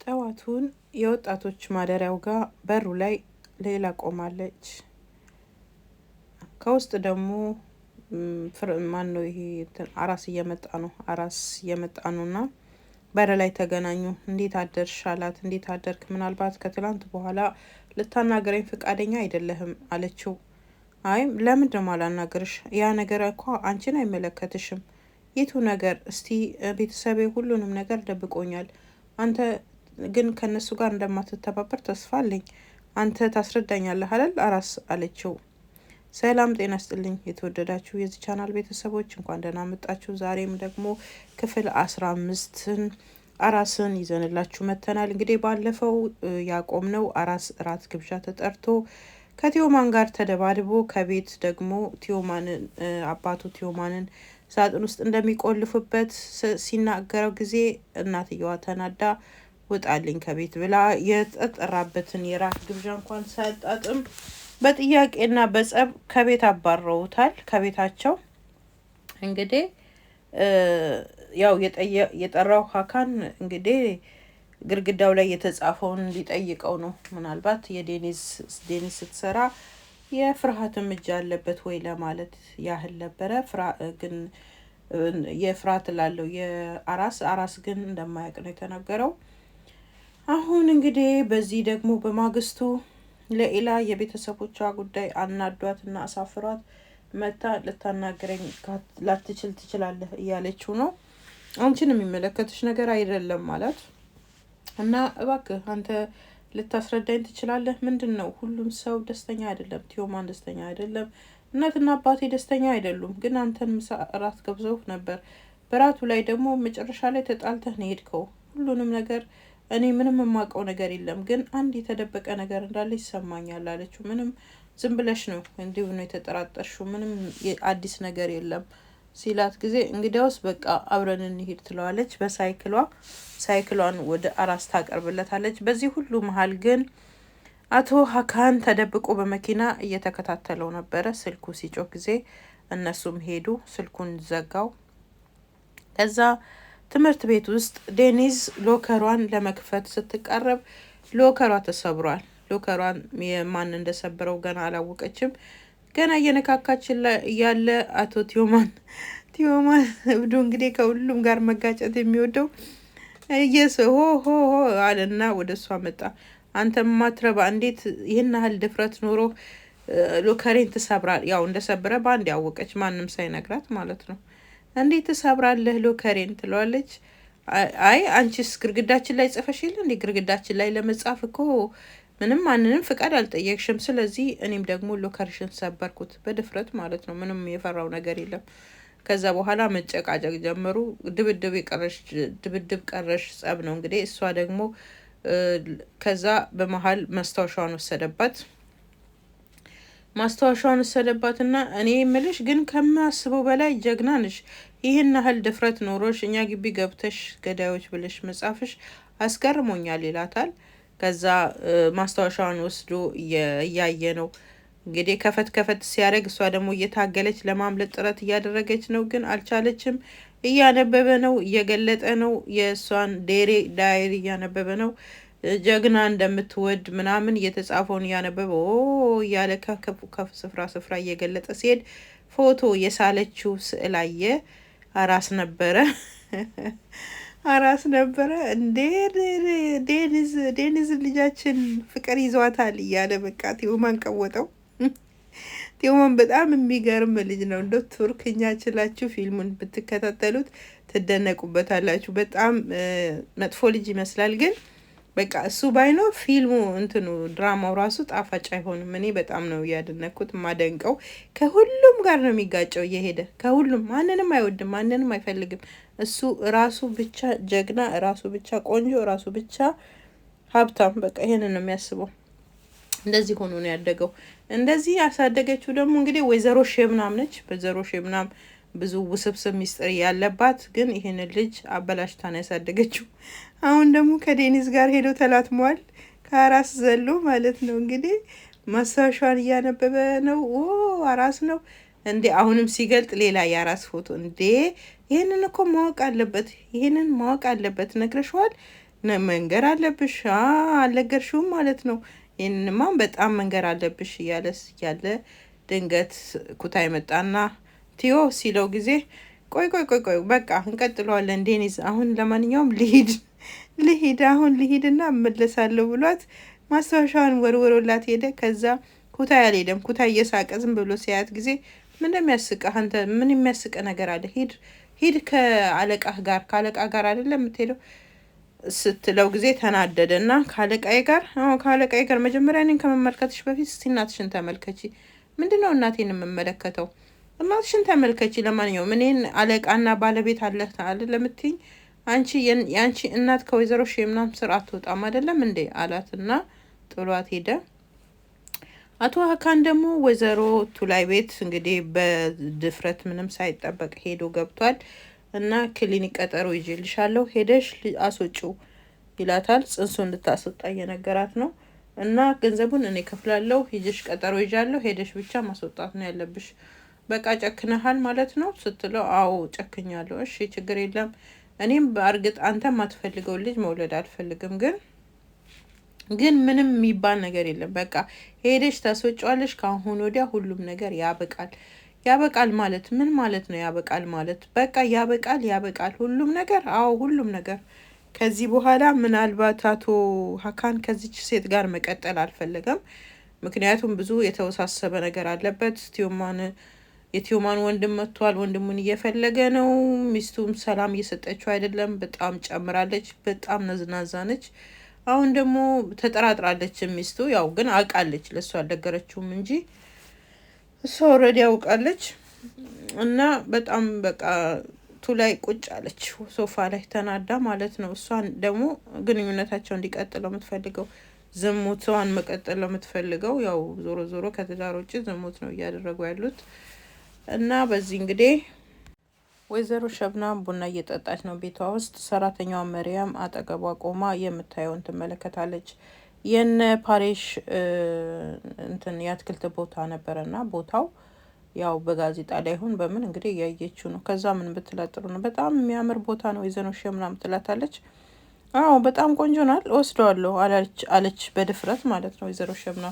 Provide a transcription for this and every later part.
ጠዋቱን የወጣቶች ማደሪያው ጋር በሩ ላይ ሌላ ቆማለች። ከውስጥ ደግሞ ማን ነው ይሄ አራስ እየመጣ ነውና በር ላይ ተገናኙ። እንዴት አደርሽ አላት። እንዴት አደርክ? ምናልባት ከትላንት በኋላ ልታናገረኝ ፈቃደኛ አይደለህም አለችው። አይ ለምንድን ነው አላናገርሽ? ያ ነገር እኮ አንቺን አይመለከትሽም። የቱ ነገር? እስቲ ቤተሰቤ ሁሉንም ነገር ደብቆኛል። አንተ ግን ከነሱ ጋር እንደማትተባበር ተስፋ አለኝ። አንተ ታስረዳኛለህ አይደል? አራስ አለችው። ሰላም ጤና ስጥልኝ የተወደዳችሁ የዚህ ቻናል ቤተሰቦች እንኳን ደህና መጣችሁ። ዛሬም ደግሞ ክፍል 15ን አራስን ይዘንላችሁ መተናል። እንግዲህ ባለፈው ያቆምነው አራስ እራት ግብዣ ተጠርቶ ከቲዮማን ጋር ተደባድቦ ከቤት ደግሞ አባቱ ቲዮማንን ሳጥን ውስጥ እንደሚቆልፉበት ሲናገረው ጊዜ እናትየዋ ተናዳ ውጣልኝ ከቤት ብላ የተጠራበትን የራት ግብዣ እንኳን ሳያጣጥም በጥያቄና በጸብ ከቤት አባረውታል። ከቤታቸው እንግዲህ ያው የጠራው ሀካን እንግዲህ ግድግዳው ላይ የተጻፈውን ሊጠይቀው ነው። ምናልባት የዴኒስ ስትሰራ የፍርሃትም እጅ አለበት ወይ ለማለት ያህል ነበረ። ግን የፍርሃት ላለው የአራስ ግን እንደማያውቅ ነው የተናገረው። አሁን እንግዲህ በዚህ ደግሞ በማግስቱ ለኢላ የቤተሰቦቿ ጉዳይ አናዷት እና አሳፍሯት መታ ልታናገረኝ ላትችል ትችላለህ እያለችው ነው። አንቺን የሚመለከትሽ ነገር አይደለም ማለት እና እባክህ አንተ ልታስረዳኝ ትችላለህ። ምንድን ነው? ሁሉም ሰው ደስተኛ አይደለም። ቲዮማን ደስተኛ አይደለም። እናትና አባቴ ደስተኛ አይደሉም። ግን አንተን ምሳ እራት ገብዘው ነበር። በራቱ ላይ ደግሞ መጨረሻ ላይ ተጣልተህ ነው የሄድከው። ሁሉንም ነገር እኔ ምንም የማውቀው ነገር የለም፣ ግን አንድ የተደበቀ ነገር እንዳለ ይሰማኛል አለችው። ምንም ዝም ብለሽ ነው እንዲሁ ነው የተጠራጠርሽው፣ ምንም አዲስ ነገር የለም ሲላት ጊዜ እንግዲያውስ በቃ አብረን እንሂድ ትለዋለች። ሳይክሏን ወደ አራስ ታቀርብለታለች። በዚህ ሁሉ መሀል ግን አቶ ሀካን ተደብቆ በመኪና እየተከታተለው ነበረ። ስልኩ ሲጮህ ጊዜ እነሱም ሄዱ። ስልኩን ዘጋው። ከዛ ትምህርት ቤት ውስጥ ዴኒዝ ሎከሯን ለመክፈት ስትቃረብ ሎከሯ ተሰብሯል። ሎከሯን የማን እንደሰበረው ገና አላወቀችም። ገና እየነካካችን እያለ አቶ ቲዮማን እብዱ እንግዲህ ከሁሉም ጋር መጋጨት የሚወደው ሆ አለና ወደ እሷ መጣ። አንተ ማትረባ እንዴት ይህን ያህል ድፍረት ኖሮ ሎከሬን ትሰብራል? ያው እንደሰበረ በአንድ ያወቀች ማንም ሳይነግራት ማለት ነው። እንዴት ትሰብራለህ ሎከሬን ትለዋለች። አይ አንቺስ ግርግዳችን ላይ ጽፈሽ የለ እንዴ? ግርግዳችን ላይ ለመጻፍ እኮ ምንም ማንንም ፍቃድ አልጠየቅሽም። ስለዚህ እኔም ደግሞ ሎከርሽን ሰበርኩት በድፍረት ማለት ነው። ምንም የፈራው ነገር የለም። ከዛ በኋላ መጨቃጨቅ ጀመሩ። ድብድብ ቀረሽ ጸብ ነው እንግዲህ። እሷ ደግሞ ከዛ በመሀል ማስታወሻውን ወሰደባትና እኔ የምልሽ ግን ከማስበው በላይ ጀግና ነሽ። ይህን ያህል ድፍረት ኖሮሽ እኛ ግቢ ገብተሽ ገዳዮች ብለሽ መጻፍሽ አስገርሞኛል ይላታል። ከዛ ማስታወሻውን ወስዶ እያየ ነው እንግዲህ ከፈት ሲያደርግ፣ እሷ ደግሞ እየታገለች ለማምለጥ ጥረት እያደረገች ነው፣ ግን አልቻለችም። እያነበበ ነው፣ እየገለጠ ነው። የእሷን ዳይሪ እያነበበ ነው። ጀግና እንደምትወድ ምናምን እየተጻፈውን እያነበበ እያለ ከስፍራ እየገለጠ ሲሄድ ፎቶ የሳለችው ስዕል አየ። አራስ ነበረ እንዴ! ዴኒዝ ልጃችን ፍቅር ይዟታል እያለ በቃ ቲዮማን ቀወጠው። ቲዮማን በጣም የሚገርም ልጅ ነው። እንደው ቱርክኛ ችላችሁ ፊልሙን ብትከታተሉት ትደነቁበታላችሁ። በጣም መጥፎ ልጅ ይመስላል፣ ግን በቃ እሱ ባይኖር ፊልሙ ድራማው ራሱ ጣፋጭ አይሆንም። እኔ በጣም ነው ያደነኩት ማደንቀው። ከሁሉም ጋር ነው የሚጋጨው እየሄደ ከሁሉም። ማንንም አይወድም፣ ማንንም አይፈልግም። እሱ ራሱ ብቻ ጀግና፣ ራሱ ብቻ ቆንጆ፣ ራሱ ብቻ ሀብታም። በቃ ይሄንን ነው የሚያስበው። እንደዚህ ሆኖ ነው ያደገው። እንደዚህ ያሳደገችው ደግሞ እንግዲህ ወይዘሮ ሼምናም ነች። ወይዘሮ ሼምናም ብዙ ውስብስብ ሚስጥር ያለባት፣ ግን ይሄንን ልጅ አበላሽታ ነው ያሳደገችው። አሁን ደግሞ ከዴኒዝ ጋር ሄዶ ተላትሟል። ከአራስ ዘሎ ማለት ነው እንግዲህ ማስታወሻዋን እያነበበ ነው። አራስ ነው እንዴ? አሁንም ሲገልጥ ሌላ የአራስ ፎቶ እንዴ! ይህንን እኮ ማወቅ አለበት፣ ይህንን ማወቅ አለበት። ነግረሽዋል? መንገር አለብሽ አልነገርሽውም ማለት ነው። ይህንማ በጣም መንገር አለብሽ እያለ ድንገት ኩታይ መጣና ቲዮ ሲለው ጊዜ ቆይ በቃ እንቀጥለዋለን ዴኒዝ፣ አሁን ለማንኛውም ልሂድ አሁን ልሂድና እመለሳለሁ ብሏት ማስታወሻውን ወርወሮላት ሄደ። ከዛ ኩታይ አልሄደም። ኩታይ እየሳቀ ዝም ብሎ ሲያያት ጊዜ ምን እንደሚያስቅህ አንተ? ምን የሚያስቅ ነገር አለ? ሂድ ከአለቃህ ጋር አይደለም የምትሄደው ስትለው ጊዜ ተናደደ እና ከአለቃዬ ጋር መጀመሪያ እኔን ከመመልከትሽ በፊት እስቲ እናትሽን ተመልከቺ። ምንድነው እናቴን የምመለከተው? እናትሽን ተመልከቺ። ለማንኛውም እኔን አለቃና ባለቤት አለህ አይደለም የምትይኝ? የአንቺ እናት ከወይዘሮ ሼምናም ስር አትወጣም አይደለም እንዴ አላትና ጥሏት ሄደ። አቶ ሀካን ደግሞ ወይዘሮ ቱላይ ቤት እንግዲህ በድፍረት ምንም ሳይጠበቅ ሄዶ ገብቷል። እና ክሊኒክ ቀጠሮ ይዤልሻለሁ ሄደሽ አስወጪው ይላታል። ጽንሱ እንድታስወጣ እየነገራት ነው። እና ገንዘቡን እኔ ከፍላለሁ፣ ሂጅሽ ቀጠሮ ይዣለሁ፣ ሄደሽ ብቻ ማስወጣት ነው ያለብሽ። በቃ ጨክነሃል ማለት ነው ስትለው፣ አዎ ጨክኛለሁ። እሺ ችግር የለም። እኔም በእርግጥ አንተ የማትፈልገው ልጅ መውለድ አልፈልግም፣ ግን ምንም የሚባል ነገር የለም። በቃ ሄደሽ ታስወጪዋለሽ። ከአሁን ወዲያ ሁሉም ነገር ያበቃል። ያበቃል ማለት ምን ማለት ነው? ያበቃል ማለት በቃ ያበቃል ሁሉም ነገር። አዎ ሁሉም ነገር። ከዚህ በኋላ ምናልባት አቶ ሀካን ከዚች ሴት ጋር መቀጠል አልፈለገም። ምክንያቱም ብዙ የተወሳሰበ ነገር አለበት። የቲዮማን ወንድም መጥቷል። ወንድሙን እየፈለገ ነው። ሚስቱም ሰላም እየሰጠችው አይደለም። በጣም ጨምራለች። በጣም ነዝናዛ ነች። አሁን ደግሞ ተጠራጥራለች ሚስቱ። ያው ግን አውቃለች። ለእሱ አልነገረችውም እንጂ እሷ ኦልሬዲ ያውቃለች። እና በጣም በቃ ቱላይ ቁጭ አለች ሶፋ ላይ ተናዳ ማለት ነው። እሷን ደግሞ ግንኙነታቸው እንዲቀጥለው የምትፈልገው ዝሙቷን መቀጠል የምትፈልገው ያው ዞሮ ከትዳር ውጭ ዝሙት ነው እያደረጉ ያሉት። እና በዚህ እንግዲህ ወይዘሮ ሸብናም ቡና እየጠጣች ነው ቤቷ ውስጥ። ሰራተኛዋ መሪያም አጠገቧ ቆማ የምታየውን ትመለከታለች። የነ ፓሬሽ የአትክልት ቦታ ነበረና ቦታው ያው በጋዜጣ ላይ ይሁን በምን እንግዲህ እያየችው ነው። ከዛ ምን ብትለጥሩ ነው በጣም የሚያምር ቦታ ነው ወይዘሮ ሸምናም ትላታለች። አዎ በጣም ቆንጆ ናል ወስደዋለሁ አለች በድፍረት ማለት ነው ወይዘሮ ሸምና።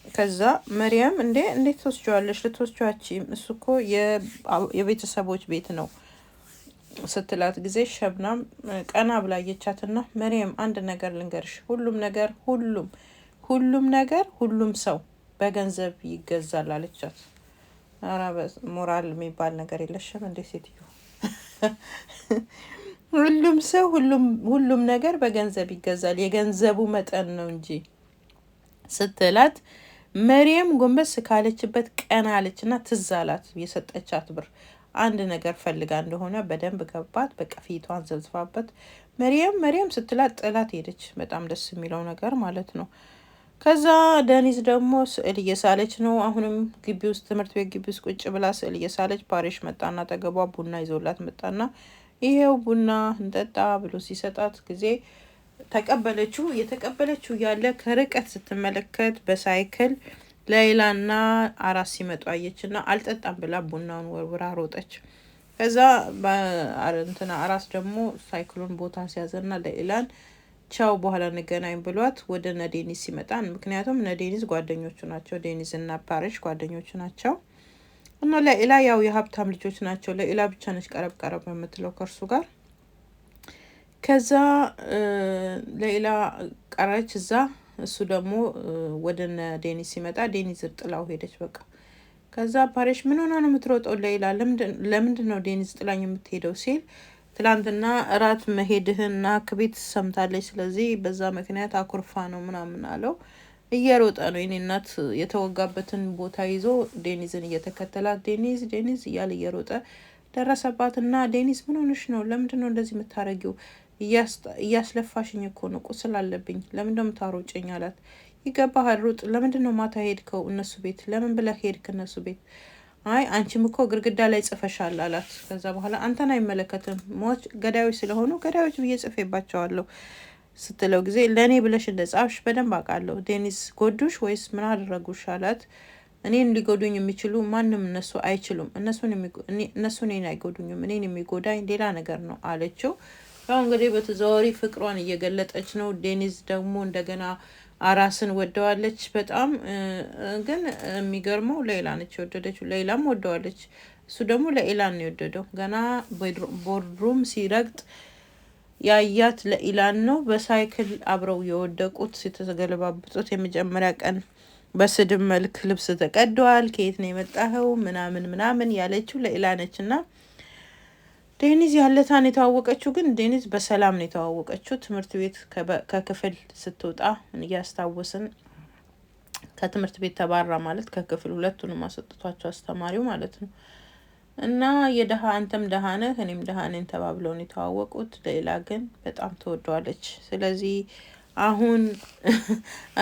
ከዛ መሪያም እንዴት ትወስጂዋለሽ? ልትወስጂዋችም እሱ እኮ የቤተሰቦች ቤት ነው ስትላት ጊዜ ሸብናም ቀና ብላ አየቻትና መሪያም አንድ ነገር ልንገርሽ፣ ሁሉም ሰው በገንዘብ ይገዛል አለቻት። ኧረ ሞራል የሚባል ነገር የለሽም እንዴ ሴትዮ? ሁሉም ሰው ሁሉም ነገር በገንዘብ ይገዛል፣ የገንዘቡ መጠን ነው እንጂ ስትላት መሪያም ጎንበስ ካለችበት ቀና አለችና ትዝ አላት የሰጠቻት ብር አንድ ነገር ፈልጋ እንደሆነ በደንብ ገባት። በቃ ፊቷን ዘዝፋበት መሪያም ስትላት ጥላት ሄደች። በጣም ደስ የሚለው ነገር ማለት ነው። ከዛ ደኒዝ ደግሞ ስዕል እየሳለች ነው። አሁንም ትምህርት ቤት ግቢ ውስጥ ቁጭ ብላ ስዕል እየሳለች ፓሬሽ መጣና አጠገቧ ቡና ይዞላት መጣና ይሄው ቡና እንጠጣ ብሎ ሲሰጣት ጊዜ ተቀበለችው። የተቀበለችው ያለ ከርቀት ስትመለከት በሳይክል ሌላና አራስ ሲመጡ አየችና አልጠጣም ብላ ቡናውን ወርውራ ሮጠች። ከዛ አራስ ደግሞ ሳይክሉን ቦታ ሲያዘና ሌላን ቻው በኋላ እንገናኝ ብሏት ወደ ነዴኒስ ሲመጣ፣ ምክንያቱም ነዴኒስ ጓደኞቹ ናቸው። ዴኒስ እና ፓሬሽ ጓደኞቹ ናቸው። እና ሌላ ያው የሀብታም ልጆች ናቸው። ሌላ ብቻ ነች ቀረብ የምትለው ከእርሱ ጋር። ከዛ ሌላ ቀረች እዛ። እሱ ደግሞ ወደ ዴኒስ ሲመጣ ዴኒስ ጥላው ሄደች። በቃ ከዛ ፓሬሽ ምን ሆና ነው የምትሮጠው ሌላ? ለምንድን ነው ዴኒስ ጥላኝ የምትሄደው ሲል ትላንትና እራት መሄድህና ከቤት ሰምታለች፣ ስለዚህ በዛ ምክንያት አኩርፋ ነው ምናምን አለው። እየሮጠ ነው የኔ እናት የተወጋበትን ቦታ ይዞ ዴኒዝን እየተከተላት ዴኒዝ እያለ እየሮጠ ደረሰባትና ዴኒዝ ምን ሆነሽ ነው? ለምንድን ነው እንደዚህ የምታረጊው? እያስለፋሽኝ እኮ ነው፣ ቁስል አለብኝ። ለምንድን ነው የምታሮጭኝ አላት። ይገባሃል፣ ሩጥ። ለምንድን ነው ማታ ሄድከው እነሱ ቤት? ለምን ብለህ ሄድክ እነሱ ቤት? አይ አንቺም እኮ ግድግዳ ላይ ጽፈሻል አላት። ከዛ በኋላ አንተን አይመለከትም፣ ሞች ገዳዮች ስለሆኑ ገዳዮች ብዬ ጽፌባቸዋለሁ ስትለው ጊዜ ለእኔ ብለሽ እንደ ጻፍሽ በደንብ አውቃለሁ። ዴኒዝ ጎዱሽ ወይስ ምን አደረጉሽ አላት። እኔን ሊጎዱኝ የሚችሉ ማንም እነሱ አይችሉም። እነሱ እኔን አይጎዱኝም። እኔን የሚጎዳኝ ሌላ ነገር ነው አለችው። ያው እንግዲህ በተዘዋዋሪ ፍቅሯን እየገለጠች ነው። ዴኒዝ ደግሞ እንደገና አራስን ወደዋለች በጣም ግን የሚገርመው ሌላ ነች የወደደችው። ሌላም ወደዋለች፣ እሱ ደግሞ ለኢላን ነው የወደደው። ገና ቦርድሩም ሲረግጥ ያያት ለኢላን ነው። በሳይክል አብረው የወደቁት የተገለባበጡት የመጀመሪያ ቀን በስድብ መልክ ልብስ ተቀደዋል። ከየት ነው የመጣኸው ምናምን ምናምን ያለችው ለኢላነች እና ዴኒዝ ያለታን የተዋወቀችው ግን ዴኒዝ በሰላም ነው የተዋወቀችው። ትምህርት ቤት ከክፍል ስትወጣ እያስታወስን ከትምህርት ቤት ተባራ ማለት ከክፍል ሁለቱንም አሰጥቷቸው አስተማሪው ማለት ነው። እና የደሃ አንተም ደሃ ነህ እኔም ደሃ ነኝ ተባብለው ነው የተዋወቁት። ሌላ ግን በጣም ተወደዋለች። ስለዚህ አሁን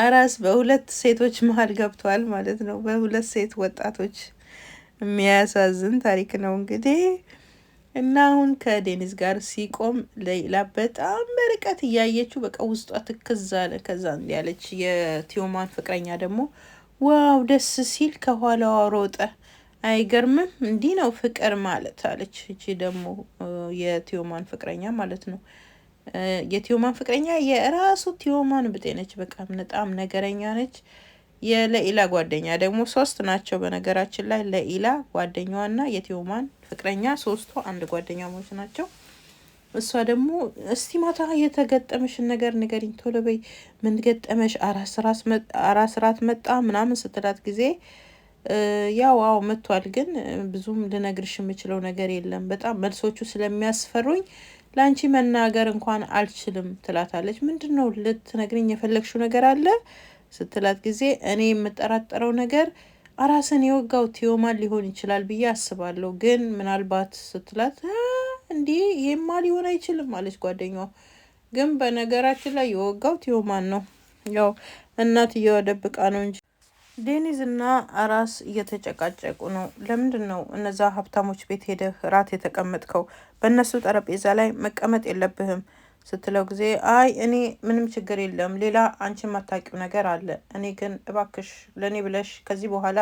አራስ በሁለት ሴቶች መሀል ገብቷል ማለት ነው። በሁለት ሴት ወጣቶች የሚያሳዝን ታሪክ ነው እንግዲህ። እና አሁን ከዴኒዝ ጋር ሲቆም ሌላ በጣም በርቀት እያየችው በቃ ውስጧ ትክዝ አለ። ከዛ ያለች የቲዮማን ፍቅረኛ ደግሞ ዋው ደስ ሲል ከኋላዋ ሮጠ። አይገርምም? እንዲህ ነው ፍቅር ማለት አለች። እቺ ደግሞ የቲዮማን ፍቅረኛ ማለት ነው። የቲዮማን ፍቅረኛ የራሱ ቲዮማን ብጤ ነች። በቃ በጣም ነገረኛ ነች። የለኢላ ጓደኛ ደግሞ 3 ናቸው በነገራችን ላይ ለኢላ ጓደኛዋና የቲዮማን ፍቅረኛ 3ቱ አንድ ጓደኛሞች ናቸው። እሷ ደግሞ እስቲ ማታ የተገጠመሽን ነገር ንገሪኝ ቶሎ በይ፣ ምን ገጠመሽ? አራስ ራት መጣ ምናምን ስትላት ጊዜ ያው አዎ መጥቷል፣ ግን ብዙም ልነግርሽ የምችለው ነገር የለም፣ በጣም መልሶቹ ስለሚያስፈሩኝ ላንቺ መናገር እንኳን አልችልም ትላታለች። ምንድነው ልትነግሪኝ የፈለግሽው ነገር አለ ስትላት ጊዜ እኔ የምጠራጠረው ነገር አራስን የወጋው ቲዮማን ሊሆን ይችላል ብዬ አስባለሁ፣ ግን ምናልባት ስትላት እንዲህ ይሄማ ሊሆን አይችልም አለች ጓደኛዋ። ግን በነገራችን ላይ የወጋው ቲዮማን ነው። ያው እናትየዋ ደብቃ ነው እንጂ። ዴኒዝ እና አራስ እየተጨቃጨቁ ነው። ለምንድን ነው እነዛ ሀብታሞች ቤት ሄደህ ራት የተቀመጥከው? በእነሱ ጠረጴዛ ላይ መቀመጥ የለብህም ስትለው ጊዜ አይ እኔ ምንም ችግር የለም፣ ሌላ አንቺ የማታውቂው ነገር አለ። እኔ ግን እባክሽ ለእኔ ብለሽ ከዚህ በኋላ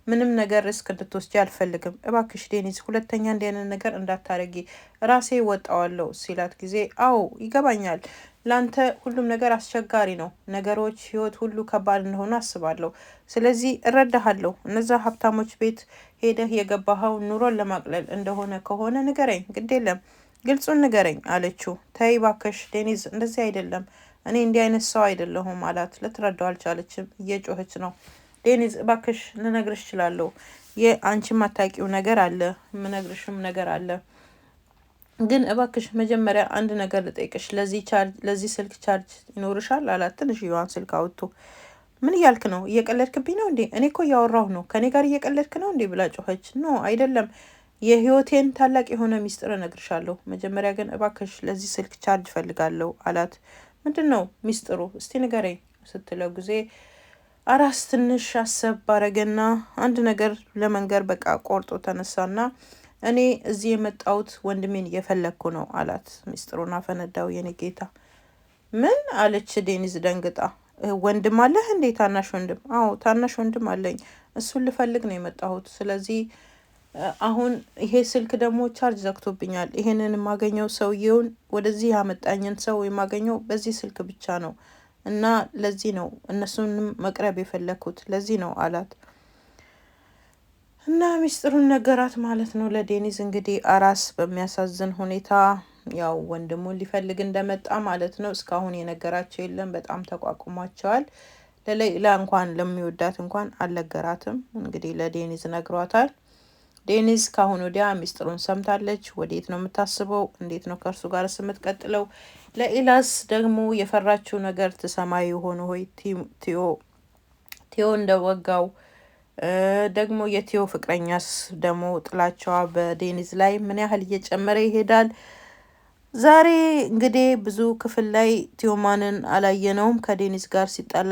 ምንም ነገር ሪስክ እንድትወስጂ አልፈልግም። እባክሽ ዴኒዝ ሁለተኛ እንዲህ አይነት ነገር እንዳታረጊ፣ ራሴ ወጣዋለሁ ሲላት ጊዜ አዎ ይገባኛል፣ ላንተ ሁሉም ነገር አስቸጋሪ ነው፣ ነገሮች ህይወት ሁሉ ከባድ እንደሆነ አስባለሁ። ስለዚህ እረዳሃለሁ። እነዛ ሀብታሞች ቤት ሄደህ የገባኸው ኑሮን ለማቅለል እንደሆነ ከሆነ ንገረኝ፣ ግድ የለም ግልጹን ንገረኝ አለችው። ተይ ባክሽ ዴኒዝ እንደዚህ አይደለም፣ እኔ እንዲህ አይነት ሰው አይደለሁም አላት። ልትረዳው አልቻለችም፣ እየጮኸች ነው። ዴኒዝ እባክሽ ልነግርሽ እችላለሁ፣ የአንቺ ማታውቂው ነገር አለ፣ ምነግርሽም ነገር አለ፣ ግን እባክሽ መጀመሪያ አንድ ነገር ልጠይቅሽ። ለዚህ ስልክ ቻርጅ ይኖርሻል አላት። ትንሽዬዋን ስልክ አውጥቶ ምን እያልክ ነው? እየቀለድክብኝ ነው እንዴ? እኔ እኮ እያወራሁ ነው። ከኔ ጋር እየቀለድክ ነው እንዴ ብላ ጮኸች። ኖ አይደለም፣ የህይወቴን ታላቅ የሆነ ሚስጥር እነግርሻለሁ። መጀመሪያ ግን እባክሽ ለዚህ ስልክ ቻርጅ ፈልጋለሁ አላት። ምንድን ነው ሚስጥሩ? እስቲ ንገረኝ ስትለው ጊዜ አራስ ትንሽ አሰብ ባረገና አንድ ነገር ለመንገር በቃ ቆርጦ ተነሳና እኔ እዚህ የመጣሁት ወንድሜን እየፈለግኩ ነው አላት። ሚስጥሩን አፈነዳው። የኔ ጌታ ምን አለች ዴኒዝ ደንግጣ። ወንድም አለህ እንዴ? ታናሽ ወንድም? አዎ ታናሽ ወንድም አለኝ። እሱን ልፈልግ ነው የመጣሁት። ስለዚህ አሁን ይሄ ስልክ ደግሞ ቻርጅ ዘግቶብኛል። ይሄንን የማገኘው ሰውየውን ወደዚህ ያመጣኝን ሰው የማገኘው በዚህ ስልክ ብቻ ነው እና ለዚህ ነው እነሱንም መቅረብ የፈለግኩት ለዚህ ነው አላት። እና ሚስጥሩን ነገራት ማለት ነው ለዴኒዝ። እንግዲህ አራስ በሚያሳዝን ሁኔታ ያው ወንድሙን ሊፈልግ እንደመጣ ማለት ነው። እስካሁን የነገራቸው የለም። በጣም ተቋቁሟቸዋል። ለሌላ እንኳን ለሚወዳት እንኳን አልነገራትም። እንግዲህ ለዴኒዝ ነግሯታል። ዴኒዝ ካሁን ወዲያ ሚስጥሩን ሰምታለች። ወዴት ነው የምታስበው? እንዴት ነው ከእርሱ ጋር የምትቀጥለው? ለኢላስ ደግሞ የፈራችው ነገር ትሰማ የሆነ ሆይ ቲዮ እንደወጋው ደግሞ የቲዮ ፍቅረኛስ ደግሞ ጥላቸዋ በዴኒዝ ላይ ምን ያህል እየጨመረ ይሄዳል። ዛሬ እንግዲህ ብዙ ክፍል ላይ ቲዮማንን አላየነውም ከዴኒዝ ጋር ሲጣላ